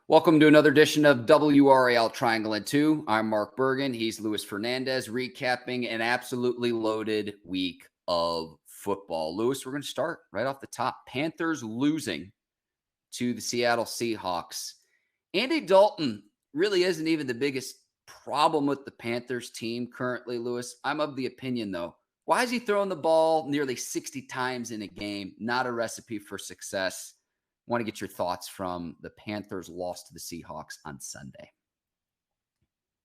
Welcome to another edition of WRAL Triangle and Two. I'm Mark Bergin. He's Luis Fernandez, recapping an absolutely loaded week of football. Luis, we're going to start right off the top. Panthers losing to the Seattle Seahawks. Andy Dalton really isn't even the biggest problem with the Panthers team currently, Luis. I'm of the opinion, though. Why is he throwing the ball nearly 60 times in a game? Not a recipe for success. Want to get your thoughts from the Panthers' loss to the Seahawks on Sunday.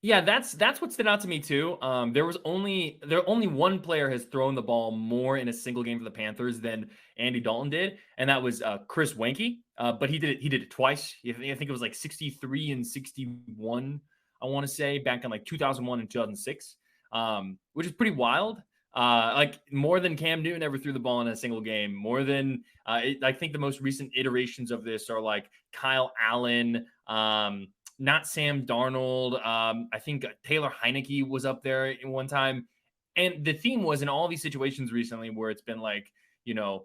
Yeah, that's what stood out to me too. There only one player has thrown the ball more in a single game for the Panthers than Andy Dalton did, and that was Chris Wenke. But he did it twice. I think it was like 63 and 61. I want to say back in like 2001 and 2006, which is pretty wild. Like more than Cam Newton ever threw the ball in a single game. More than I think the most recent iterations of this are like Kyle Allen. Not Sam Darnold. I think Taylor Heineke was up there in one time. And the theme was in all these situations recently where it's been like, a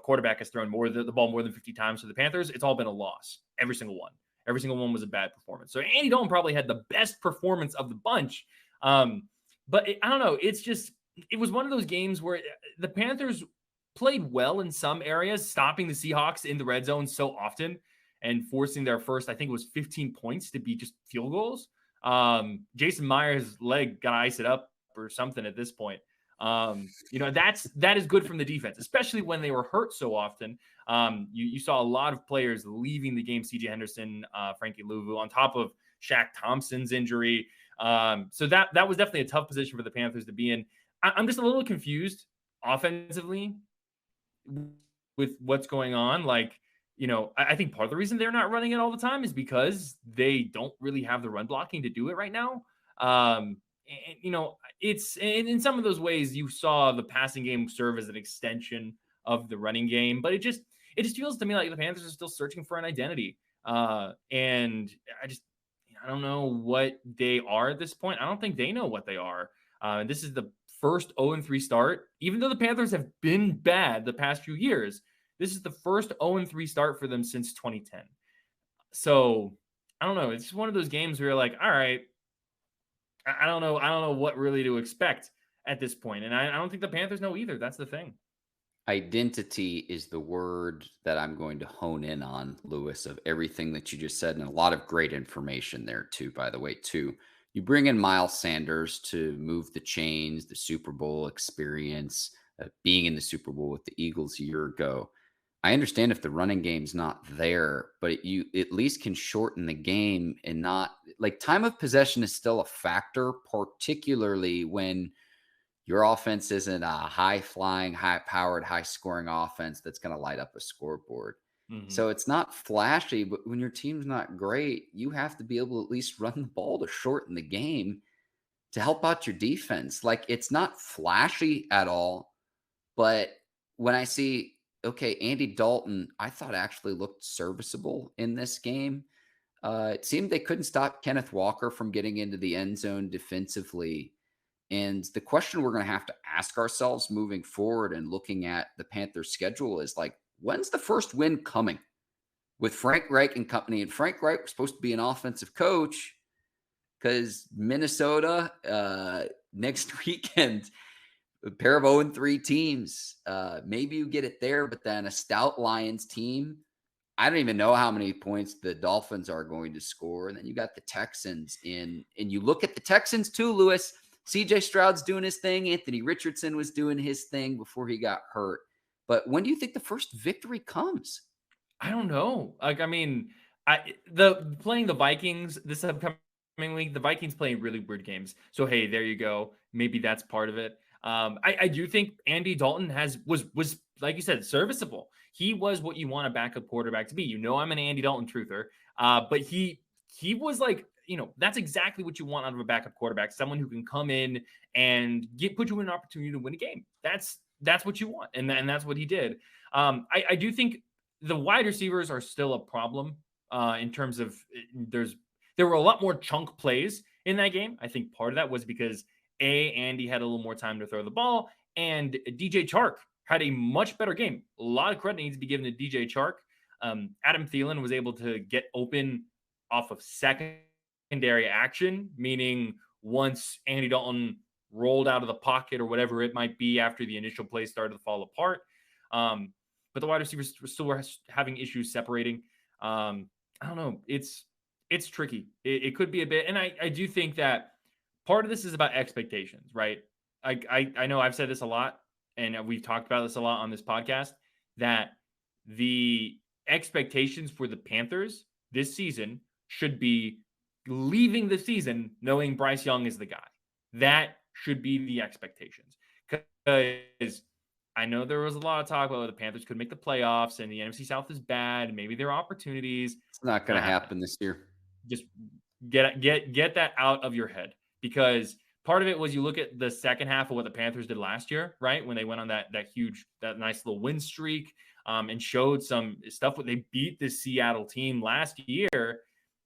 quarterback has thrown the ball more than 50 times to the Panthers. It's all been a loss. Every single one. Every single one was a bad performance. So Andy Dalton probably had the best performance of the bunch. But I don't know. It was one of those games where the Panthers played well in some areas, stopping the Seahawks in the red zone so often and forcing their first, I think it was 15 points to be just field goals. Jason Myers' leg got to ice it up or something at this point. That is good from the defense, especially when they were hurt so often. You saw a lot of players leaving the game, C.J. Henderson, Frankie Louvu, on top of Shaq Thompson's injury. So that was definitely a tough position for the Panthers to be in. I'm just a little confused offensively with what's going on. I think part of the reason they're not running it all the time is because they don't really have the run blocking to do it right now. It's in some of those ways you saw the passing game serve as an extension of the running game, but it just feels to me like the Panthers are still searching for an identity. And I don't know what they are at this point. I don't think they know what they are. This is the first 0-3 start, even though the Panthers have been bad the past few years. This is the first 0-3 start for them since 2010. So I don't know. It's just one of those games where you're like, all right, I don't know what really to expect at this point. And I don't think the Panthers know either. That's the thing. Identity is the word that I'm going to hone in on, Luis, of everything that you just said, and a lot of great information there too, by the way, too. You bring in Miles Sanders to move the chains, the Super Bowl experience, being in the Super Bowl with the Eagles a year ago. I understand if the running game's not there, but you at least can shorten the game and not like time of possession is still a factor, particularly when your offense isn't a high flying, high powered, high scoring offense that's going to light up a scoreboard. So it's not flashy, but when your team's not great, you have to be able to at least run the ball to shorten the game to help out your defense. Like it's not flashy at all, but when I see, okay, Andy Dalton, I thought actually looked serviceable in this game. It seemed they couldn't stop Kenneth Walker from getting into the end zone defensively. And the question we're going to have to ask ourselves moving forward and looking at the Panthers' schedule is like, when's the first win coming with Frank Reich and company? And Frank Reich was supposed to be an offensive coach because Minnesota next weekend, a pair of 0-3 teams. Maybe you get it there, but then a stout Lions team. I don't even know how many points the Dolphins are going to score. And then you got the Texans in, and you look at the Texans too, Luis. CJ Stroud's doing his thing. Anthony Richardson was doing his thing before he got hurt. But when do you think the first victory comes? I don't know. Playing the Vikings this upcoming week, the Vikings playing really weird games. So, hey, there you go. Maybe that's part of it. I do think Andy Dalton was like you said, serviceable. He was what you want a backup quarterback to be. I'm an Andy Dalton truther, but he was like, that's exactly what you want out of a backup quarterback. Someone who can come in and put you in an opportunity to win a game. That's what you want, and that's what he did. I do think the wide receivers are still a problem in terms of there were a lot more chunk plays in that game. I think part of that was because Andy had a little more time to throw the ball, and DJ Chark had a much better game. A lot of credit needs to be given to DJ Chark. Adam Thielen was able to get open off of secondary action, meaning once Andy Dalton rolled out of the pocket or whatever it might be after the initial play started to fall apart. But the wide receivers still having issues separating. I don't know. It's tricky. It could be a bit. And I do think that part of this is about expectations, right? I know I've said this a lot, and we've talked about this a lot on this podcast, that the expectations for the Panthers this season should be leaving the season knowing Bryce Young is the guy. That should be the expectations. Because I know there was a lot of talk about the Panthers could make the playoffs and the NFC South is bad and maybe there are opportunities. It's not going to happen this year. Just get that out of your head, because part of it was you look at the second half of what the Panthers did last year, right? When they went on that nice little win streak and showed some stuff. When they beat the Seattle team last year,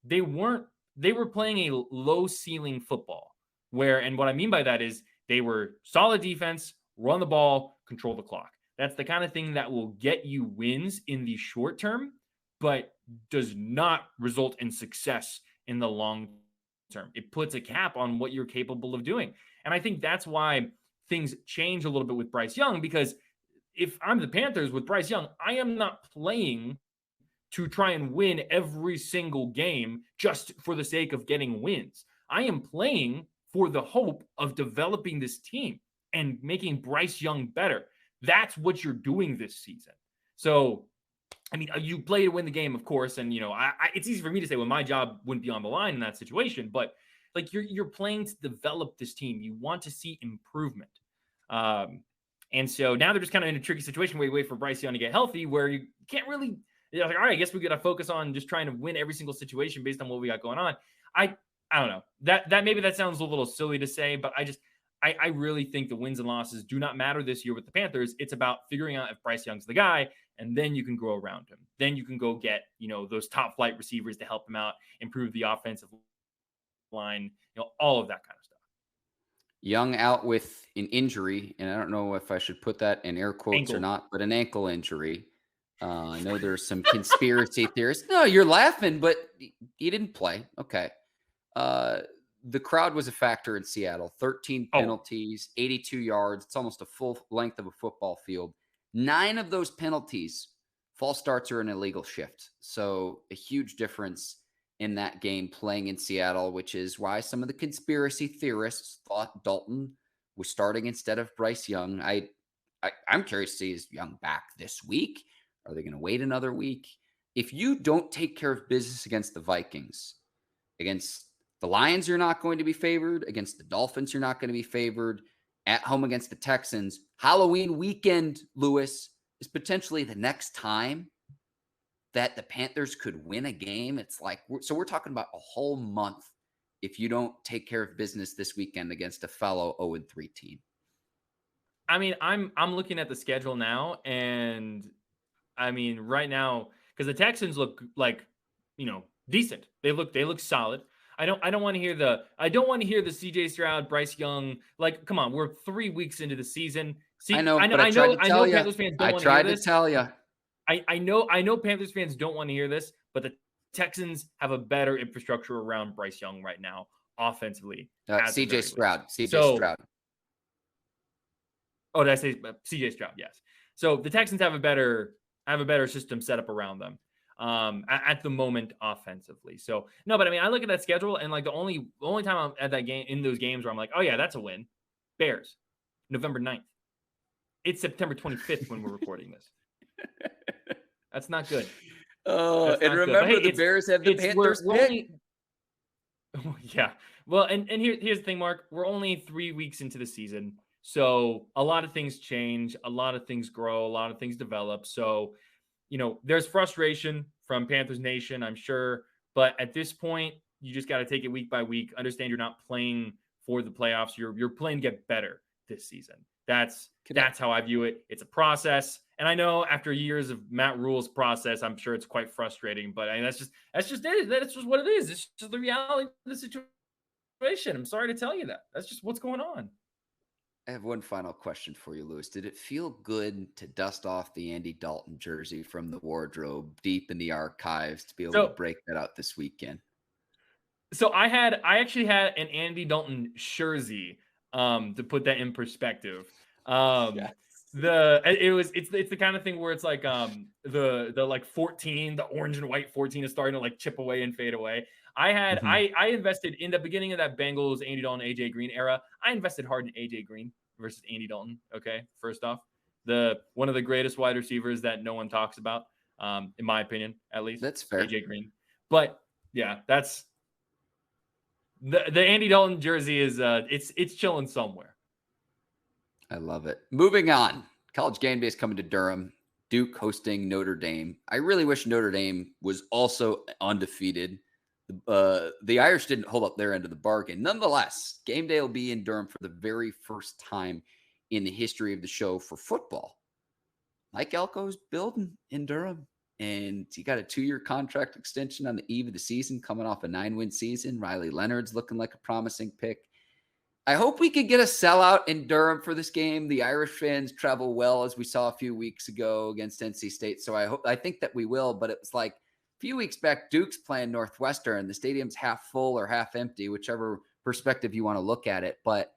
they were playing a low ceiling football and what I mean by that is they were solid defense, run the ball, control the clock. That's the kind of thing that will get you wins in the short term, but does not result in success in the long term. It puts a cap on what you're capable of doing. And I think that's why things change a little bit with Bryce Young, because if I'm the Panthers with Bryce Young, I am not playing to try and win every single game just for the sake of getting wins. I am playing for the hope of developing this team and making Bryce Young better. That's what you're doing this season. So, I mean, you play to win the game, of course, and it's easy for me to say, well, my job wouldn't be on the line in that situation, but like you're playing to develop this team. You want to see improvement, and so now they're just kind of in a tricky situation where you wait for Bryce Young to get healthy, where you can't really. Like, all right, I guess we got to focus on just trying to win every single situation based on what we got going on. I don't know. That maybe that sounds a little silly to say, but I really think the wins and losses do not matter this year with the Panthers. It's about figuring out if Bryce Young's the guy, and then you can grow around him. Then you can go get, those top flight receivers to help him out, improve the offensive line, all of that kind of stuff. Young out with an injury, and I don't know if I should put that in air quotes Ankle. or not, but an ankle injury. I know there's some conspiracy theorists. No, you're laughing, but he didn't play. Okay. The crowd was a factor in Seattle. 13 penalties, 82 yards. It's almost a full length of a football field. 9 of those penalties, false starts or an illegal shift. So a huge difference in that game playing in Seattle, which is why some of the conspiracy theorists thought Dalton was starting instead of Bryce Young. I'm curious to see, is Young back this week? Are they going to wait another week? If you don't take care of business against the Vikings, against the Lions, you're not going to be favored. Against the Dolphins, you're not going to be favored. At home against the Texans, Halloween weekend, Lewis, is potentially the next time that the Panthers could win a game. It's like, so we're talking about a whole month if you don't take care of business this weekend against a fellow 0-3 team. I mean, I'm looking at the schedule now, and I mean, right now, because the Texans look like, decent. They look solid. I don't want to hear the CJ Stroud, Bryce Young. Like, come on, we're 3 weeks into the season. I know Panthers fans don't want to hear this. I tried to tell you. I know Panthers fans don't want to hear this, but the Texans have a better infrastructure around Bryce Young right now, offensively. CJ Stroud. Stroud. Oh, did I say CJ Stroud? Yes. So the Texans have a better system set up around them at the moment offensively. So no, but I mean, I look at that schedule, and like the only time I'm at that game, in those games where I'm like, oh yeah, that's a win. Bears, November 9th. It's September 25th when we're recording this. That's not good. And remember, the Bears have the Panthers pick. Yeah. Well, and here's the thing, Mark. We're only 3 weeks into the season. So a lot of things change, a lot of things grow, a lot of things develop. So, there's frustration from Panthers Nation, I'm sure. But at this point, you just got to take it week by week. Understand you're not playing for the playoffs. You're playing to get better this season. That's how I view it. It's a process. And I know after years of Matt Rule's process, I'm sure it's quite frustrating. But I mean, that's just it. That's just what it is. It's just the reality of the situation. I'm sorry to tell you that. That's just what's going on. I have one final question for you, Lewis. Did it feel good to dust off the Andy Dalton jersey from the wardrobe deep in the archives to be able to break that out this weekend? So I actually had an Andy Dalton jersey, to put that in perspective. Um, Yes. it's the kind of thing where it's like the like 14, the orange and white 14 is starting to like chip away and fade away. Mhm. I invested in the beginning of that Bengals Andy Dalton AJ Green era. I invested hard in AJ Green versus Andy Dalton. Okay, first off, the one of the greatest wide receivers that no one talks about, in my opinion, at least That's fair. AJ Green. But yeah, that's the Andy Dalton jersey is it's chilling somewhere. I love it. Moving on. College game day is coming to Durham. Duke hosting Notre Dame. I really wish Notre Dame was also undefeated. The Irish didn't hold up their end of the bargain. Nonetheless, game day will be in Durham for the very first time in the history of the show for football. Mike Elko's building in Durham, and he got a 2-year contract extension on the eve of the season, coming off a 9-win season. Riley Leonard's looking like a promising pick. I hope we could get a sellout in Durham for this game. The Irish fans travel well, as we saw a few weeks ago against NC State. So I think that we will. But it was like a few weeks back, Duke's playing Northwestern. The stadium's half full or half empty, whichever perspective you want to look at it. But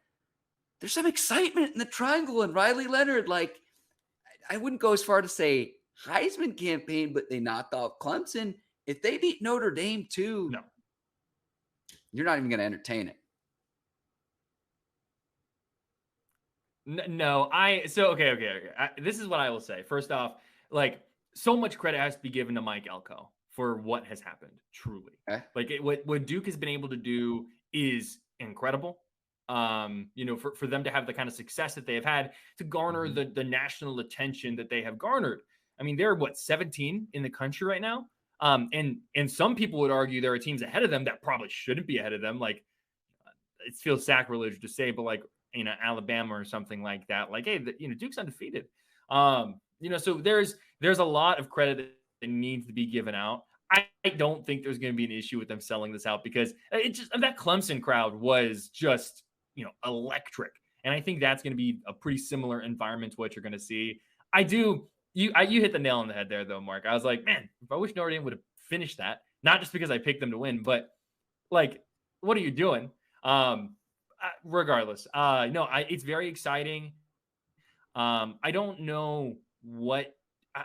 there's some excitement in the Triangle and Riley Leonard. Like, I wouldn't go as far to say Heisman campaign, but they knocked off Clemson. If they beat Notre Dame too, No, you're not even going to entertain it. no, okay. This is what I will say. First off, like so much credit has to be given to Mike Elko for what has happened. Truly, Okay? like what Duke has been able to do is incredible. For them to have the kind of success that they have had to garner Mhm. the national attention that they have garnered. I mean, they're what 17 in the country right now. And some people would argue there are teams ahead of them that probably shouldn't be ahead of them. Like it feels sacrilege to say, but like Alabama or something like that. Like, hey, Duke's undefeated. So there's a lot of credit that needs to be given out. I don't think there's going to be an issue with them selling this out because it just that Clemson crowd was just electric, and I think that's going to be a pretty similar environment to what you're going to see. I do. You hit the nail on the head there, though, Mark. I was like, man, if I wish Notre Dame would have finished that, not just because I picked them to win, but like, what are you doing? Regardless, no, it's very exciting. I don't know what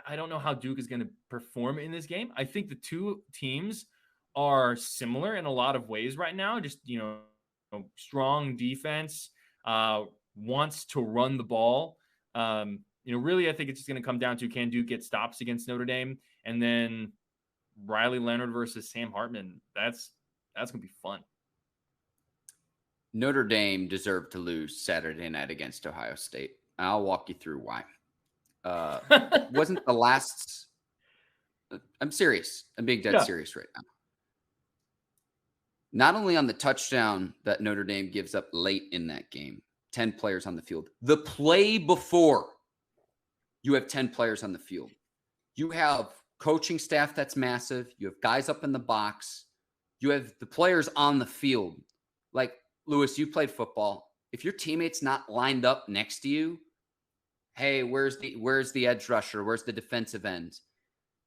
I don't know how Duke is going to perform in this game. I think the two teams are similar in a lot of ways right now. Just strong defense, wants to run the ball. Really, I think it's just going to come down to can Duke get stops against Notre Dame, and then Riley Leonard versus Sam Hartman. That's going to be fun. Notre Dame deserved to lose Saturday night against Ohio State. I'll walk you through why. Wasn't the last. I'm serious. I'm being dead Yeah. serious right now. Not only on the touchdown that Notre Dame gives up late in that game, 10 players on the field. The play before, you have 10 players on the field. You have coaching staff that's massive. You have guys up in the box. You have the players on the field. Like, Lewis, you played football. If your teammate's not lined up next to you, hey, where's the edge rusher? Where's the defensive end?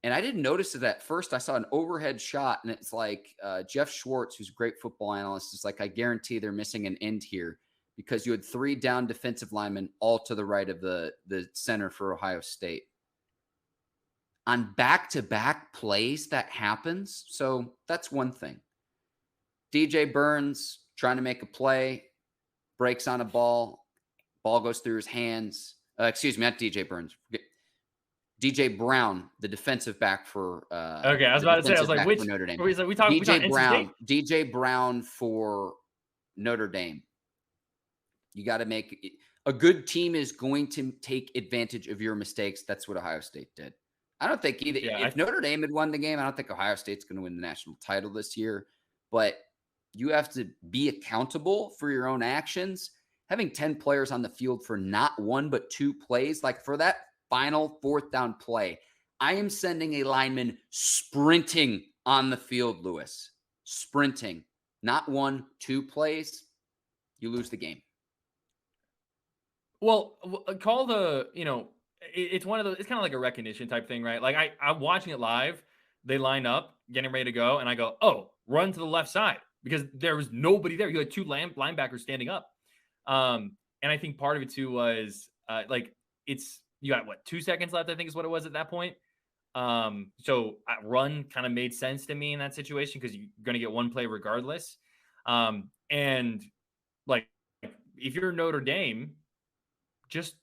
And I didn't notice it at first. I saw an overhead shot, and it's like Jeff Schwartz, who's a great football analyst, is like, I guarantee they're missing an end here because you had 3 down defensive linemen all to the right of the center for Ohio State. On back-to-back plays, that happens. So that's one thing. DJ Burns trying to make a play, breaks on a ball goes through his hands. Excuse me, not DJ Burns. DJ Brown, the defensive back for Okay, I was about to say, I was like, which Notre Dame. we talk DJ NC State? DJ Brown for Notre Dame. You got to make a good team is going to take advantage of your mistakes. That's what Ohio State did. I don't think either. Yeah, If Notre Dame had won the game, I don't think Ohio State's going to win the national title this year. But you have to be accountable for your own actions. Having 10 players on the field for not 1 but 2 plays, like for that final 4th down play, I am sending a lineman sprinting on the field, Lewis. Sprinting. Not 1, 2 plays. You lose the game. Well, call the, it's one of those, it's kind of like a recognition type thing, right? Like I'm watching it live. They line up, getting ready to go, and I go, oh, run to the left side. because there was nobody there. You had two linebackers standing up. And I think part of it too was you got what, 2 seconds left, I think is what it was at that point. So run kind of made sense to me in that situation because you're going to get one play regardless. And like, if you're Notre Dame, just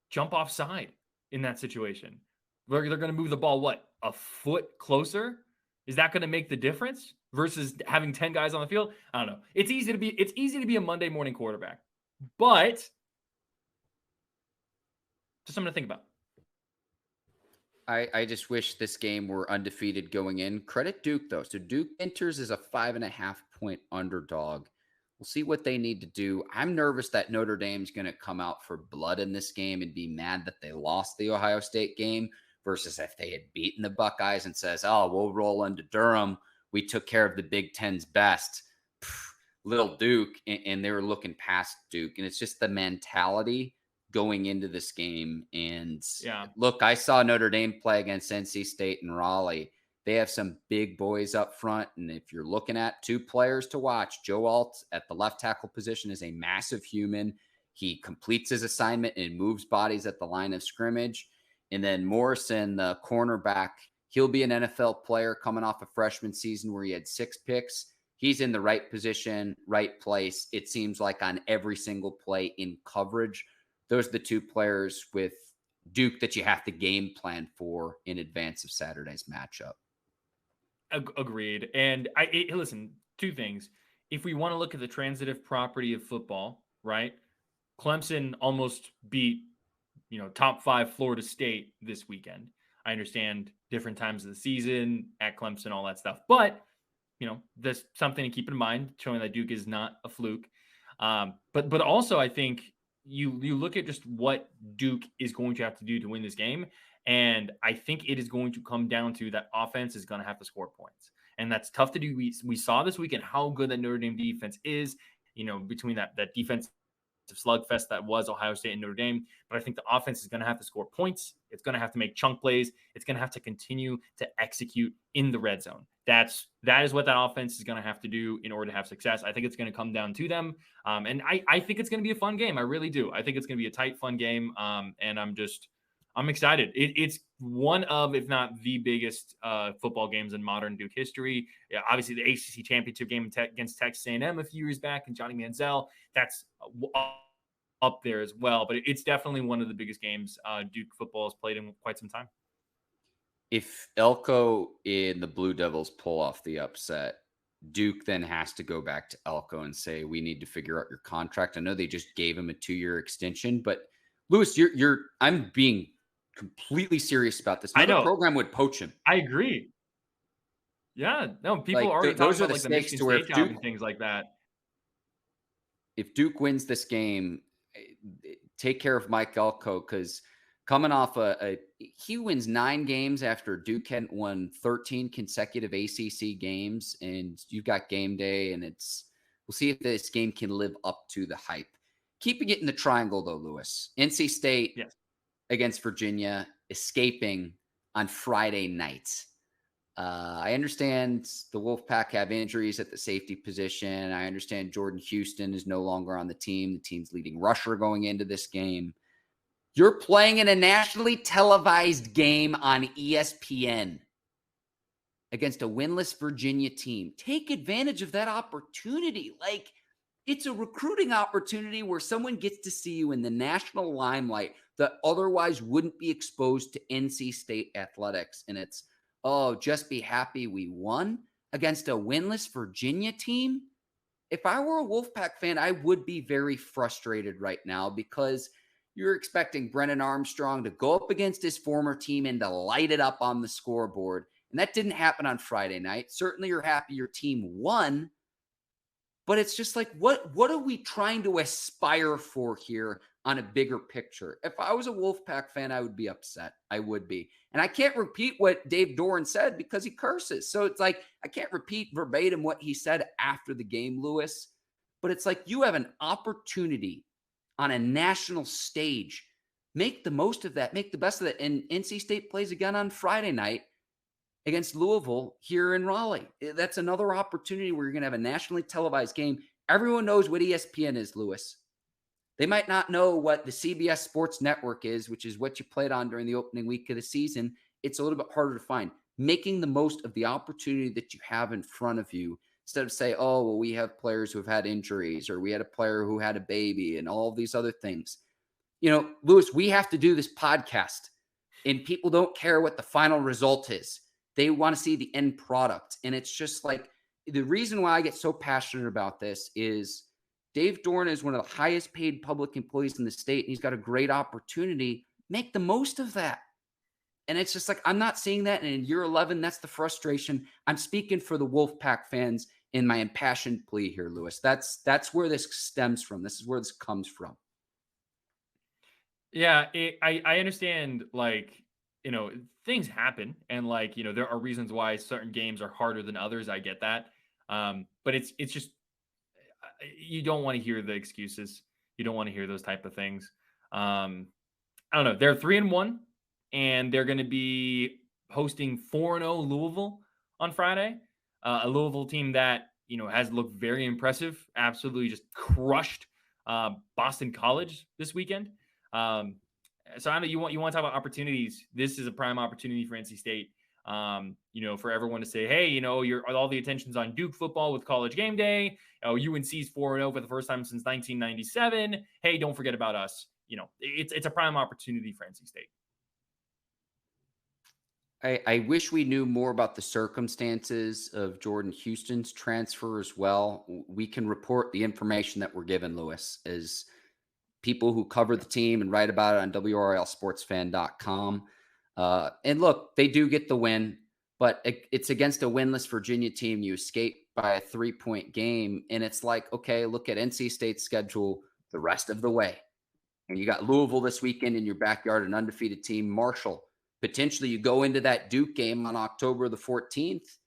jump offside in that situation. They're going to move the ball, what, a foot closer? Is that going to make the difference versus having 10 guys on the field? I don't know. It's easy to be a Monday morning quarterback, but just something to think about. I just wish this game were undefeated going in. Credit Duke, though. So Duke enters as a 5.5-point underdog. We'll see what they need to do. I'm nervous that Notre Dame's going to come out for blood in this game and be mad that they lost the Ohio State game versus if they had beaten the Buckeyes and says, oh, we'll roll into Durham. We took care of the Big Ten's best. Little Duke, and they were looking past Duke. And it's just the mentality going into this game. And look, I saw Notre Dame play against NC State and Raleigh. They have some big boys up front. And if you're looking at two players to watch, Joe Alt at the left tackle position is a massive human. He completes his assignment and moves bodies at the line of scrimmage. And then Morrison, the cornerback, he'll be an NFL player coming off a freshman season where he had 6 picks. He's in the right position, right place. It seems like on every single play in coverage. Those are the two players with Duke that you have to game plan for in advance of Saturday's matchup. Agreed. And listen, 2 things. If we want to look at the transitive property of football, right? Clemson almost beat, top 5 Florida State this weekend. I understand different times of the season at Clemson, all that stuff. But, there's something to keep in mind, showing that Duke is not a fluke. But also, I think you look at just what Duke is going to have to do to win this game. And I think it is going to come down to that offense is going to have to score points. And that's tough to do. We saw this weekend how good that Notre Dame defense is, between that defense slugfest that was Ohio State and Notre Dame. But I think the offense is going to have to score points. It's going to have to make chunk plays. It's going to have to continue to execute in the red zone. That is what that offense is going to have to do in order to have success. I think it's going to come down to them. And I think it's going to be a fun game. I really do. I think it's going to be a tight, fun game. And I'm excited. It's one of, if not the biggest football games in modern Duke history. Yeah, obviously, the ACC championship game against Texas A&M a few years back and Johnny Manziel, that's up there as well. But it's definitely one of the biggest games Duke football has played in quite some time. If Elko and the Blue Devils pull off the upset, Duke then has to go back to Elko and say, we need to figure out your contract. I know they just gave him a 2-year extension, but Lewis, I'm being completely serious about this. Another program would poach him. I agree. Yeah, no, people already talking about the Michigan State job and things like that. If Duke wins this game, take care of Mike Elko, because coming off he wins 9 games after Duke hadn't won 13 consecutive ACC games, and you've got game day, and we'll see if this game can live up to the hype. Keeping it in the triangle, though, Lewis. NC State against Virginia, escaping on Friday night. I understand the Wolfpack have injuries at the safety position. I understand Jordan Houston is no longer on the team. The team's leading rusher going into this game. You're playing in a nationally televised game on ESPN against a winless Virginia team. Take advantage of that opportunity. It's a recruiting opportunity where someone gets to see you in the national limelight that otherwise wouldn't be exposed to NC State athletics. And it's, just be happy we won against a winless Virginia team. If I were a Wolfpack fan, I would be very frustrated right now, because you're expecting Brennan Armstrong to go up against his former team and to light it up on the scoreboard. And that didn't happen on Friday night. Certainly you're happy your team won, but it's just like, what are we trying to aspire for here on a bigger picture? If I was a Wolfpack fan, I would be upset. I would be. And I can't repeat what Dave Doeren said because he curses. So it's like, I can't repeat verbatim what he said after the game, Lewis. But it's like, you have an opportunity on a national stage. Make the most of that. Make the best of that. And NC State plays again on Friday night. against Louisville here in Raleigh. That's another opportunity where you're going to have a nationally televised game. Everyone knows what ESPN is, Lewis. They might not know what the CBS Sports Network is, which is what you played on during the opening week of the season. It's a little bit harder to find. Making the most of the opportunity that you have in front of you instead of say, oh, well, we have players who have had injuries or we had a player who had a baby and all of these other things. Lewis, we have to do this podcast and people don't care what the final result is. They want to see the end product. And it's just like the reason why I get so passionate about this is Dave Doeren is one of the highest paid public employees in the state, and he's got a great opportunity. Make the most of that. And it's just like, I'm not seeing that. And in year 11, that's the frustration. I'm speaking for the Wolfpack fans in my impassioned plea here, Lewis. That's where this stems from. This is where this comes from. Yeah, I understand, things happen. And, there are reasons why certain games are harder than others. I get that. But it's just, you don't want to hear the excuses. You don't want to hear those type of things. I don't know. They're 3-1, and they're going to be hosting 4-0 Louisville on Friday. A Louisville team that has looked very impressive. Absolutely, just crushed Boston College this weekend. So I know you want to talk about opportunities. This is a prime opportunity for NC State. For everyone to say, hey, you're all the attention's on Duke football with College GameDay. UNC's 4-0 for the first time since 1997. Hey, don't forget about us. It's a prime opportunity for NC State. I wish we knew more about the circumstances of Jordan Houston's transfer as well. We can report the information that we're given, Lewis, as people who cover the team and write about it on WRALSportsFan.com. And look, they do get the win, but it's against a winless Virginia team. You escape by a 3-point game. And it's like, okay, look at NC State's schedule the rest of the way. And you got Louisville this weekend in your backyard, an undefeated team. Marshall, potentially you go into that Duke game on October the 14th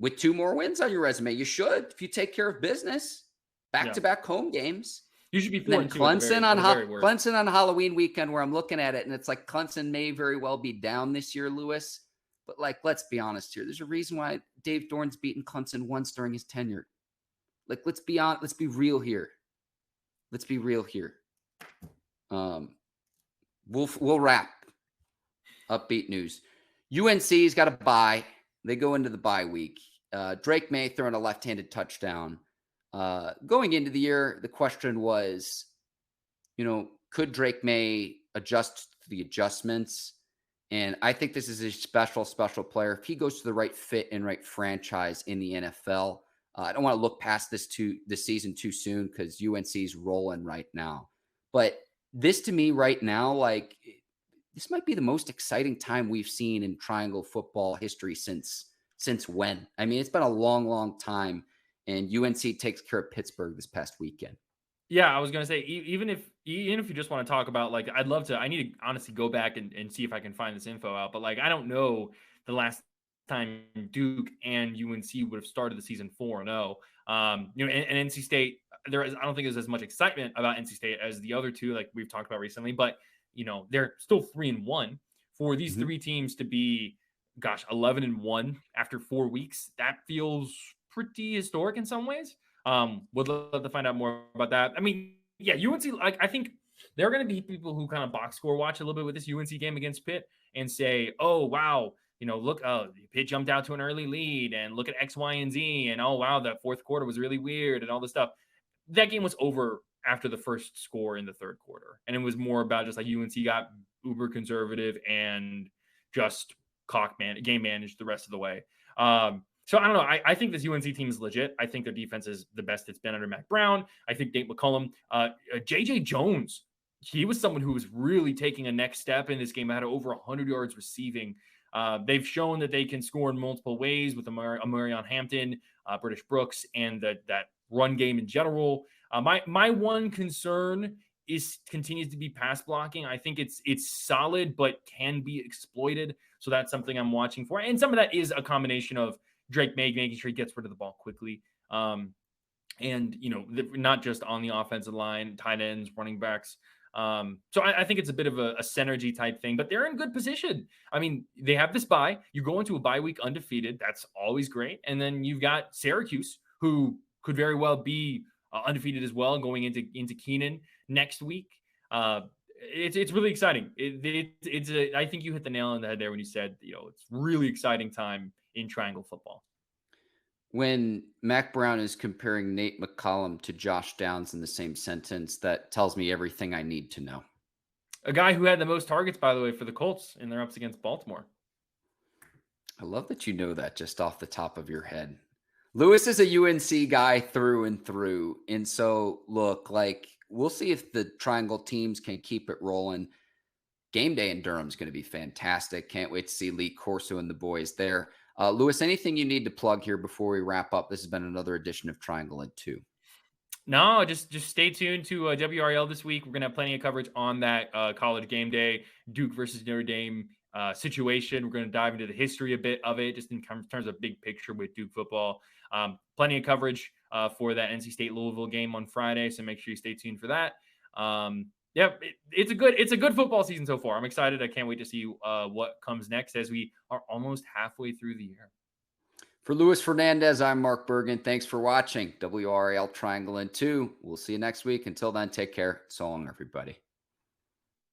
with 2 more wins on your resume. You should, if you take care of business. Back-to-back home games. You should be 4-2. Clemson on Halloween weekend, where I'm looking at it, and it's like Clemson may very well be down this year, Lewis. But let's be honest here. There's a reason why Dave Doeren's beaten Clemson once during his tenure. Let's be honest. Let's be real here. We'll wrap. Upbeat news. UNC's got a bye. They go into the bye week. Drake May throwing a left-handed touchdown. Going into the year, the question was, could Drake May adjust to the adjustments? And I think this is a special player. If he goes to the right fit and right franchise in the NFL, I don't want to look past this season too soon because UNC's rolling right now. But this to me right now, this might be the most exciting time we've seen in Triangle football history since when? I mean, it's been a long, long time. And UNC takes care of Pittsburgh this past weekend. Yeah, I was going to say, even if you just want to talk about, I'd love to, I need to honestly go back and see if I can find this info out. But I don't know the last time Duke and UNC would have started the season 4-0. And NC State, I don't think there's as much excitement about NC State as the other two, like we've talked about recently. But, they're still 3-1. For these 3 teams to be, 11-1 after 4 weeks, that feels pretty historic in some ways. Would love to find out more about that. I mean, yeah, UNC, I think there are going to be people who kind of box score watch a little bit with this UNC game against Pitt and say, oh, wow, look, Pitt jumped out to an early lead and look at X, Y, and Z. And, oh, wow, that fourth quarter was really weird and all this stuff. That game was over after the first score in the third quarter. And it was more about just UNC got uber conservative and just game managed the rest of the way. So I don't know. I think this UNC team is legit. I think their defense is the best it's been under Mac Brown. I think Nate McCullum, J.J. Jones, he was someone who was really taking a next step in this game. Had over 100 yards receiving. They've shown that they can score in multiple ways with Amarion Hampton, British Brooks, and that run game in general. My one concern continues to be pass blocking. I think it's solid, but can be exploited. So that's something I'm watching for. And some of that is a combination of Drake May making sure he gets rid of the ball quickly. And, not just on the offensive line, tight ends, running backs. So I think it's a bit of a synergy type thing, but they're in good position. I mean, they have this bye. You go into a bye week undefeated. That's always great. And then you've got Syracuse, who could very well be undefeated as well, going into Keenan next week. It's really exciting. I think you hit the nail on the head there when you said, it's really exciting time in Triangle football. When Mac Brown is comparing Nate McCollum to Josh Downs in the same sentence, that tells me everything I need to know. A guy who had the most targets, by the way, for the Colts in their ups against Baltimore. I love that you know that just off the top of your head. Lewis is a UNC guy through and through. And so, look, like, we'll see if the Triangle teams can keep it rolling. Game day in Durham is going to be fantastic. Can't wait to see Lee Corso and the boys there. Lewis, anything you need to plug here before we wrap up? This has been another edition of Triangle and Two. No, just stay tuned to WRAL this week. We're going to have plenty of coverage on that College GameDay, Duke versus Notre Dame situation. We're going to dive into the history a bit of it, just in terms of big picture with Duke football. Plenty of coverage for that NC State Louisville game on Friday, so make sure you stay tuned for that. It's a good football season so far. I'm excited. I can't wait to see what comes next as we are almost halfway through the year. For Luis Fernandez, I'm Mark Bergin. Thanks for watching WRAL Triangle and Two. We'll see you next week. Until then, take care. So long, everybody.